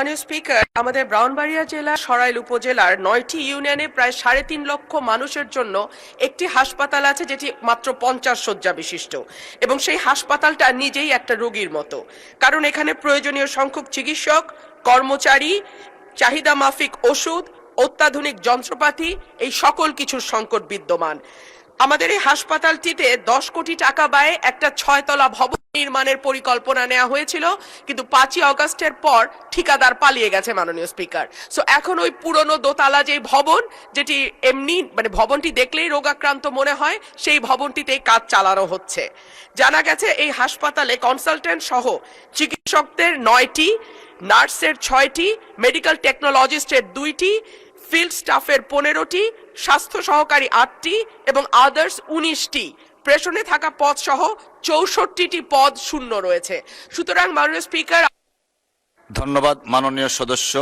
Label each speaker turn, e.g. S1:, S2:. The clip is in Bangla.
S1: মাননীয় স্পিকার, আমাদের ব্রাহ্মণবাড়িয়া জেলা সরাইল উপজেলার 9টি ইউনিয়নে প্রায় 3.5 লক্ষ মানুষের জন্য একটি হাসপাতাল আছে যেটি মাত্র 50 শয্যা বিশিষ্ট, এবং সেই হাসপাতালটা নিজেই একটা রোগীর মতো, কারণ এখানে প্রয়োজনীয় সংখ্যক চিকিৎসক, কর্মচারী, চাহিদা মাফিক ওষুধ, অত্যাধুনিক যন্ত্রপাতি, এই সকল কিছুর সংকট বিদ্যমান। আমাদের এই হাসপাতালটিতে 10 কোটি টাকা ব্যয়ে একটা 6তলা ভবন নির্মাণের পরিকল্পনা নেওয়া হয়েছিল, কিন্তু 5ই আগস্টের পর ঠিকাদার পালিয়ে গেছে মাননীয় স্পিকার। সো এখন ওই পুরনো দোতলা যে ভবন, যেটি এমনি ভবনটি দেখলেই রোগাক্রান্ত মনে হয়, সেই ভবনটিতেই কাজ চালানো হচ্ছে। জানা গেছে এই হাসপাতালে কনসালটেন্ট সহ চিকিৎসকদের 9টি, নার্সের 6টি, মেডিকেল টেকনোলজিস্টের 2টি, ফিল্ড স্টাফের 15টি, স্বাস্থ্য সহকারী 8টি এবং আদার্স 19টি, প্রেষণে থাকা পদ সহ 64টি পদ শূন্য রয়েছে। সুতরাং মাননীয় স্পিকার,
S2: ধন্যবাদ মাননীয় সদস্য।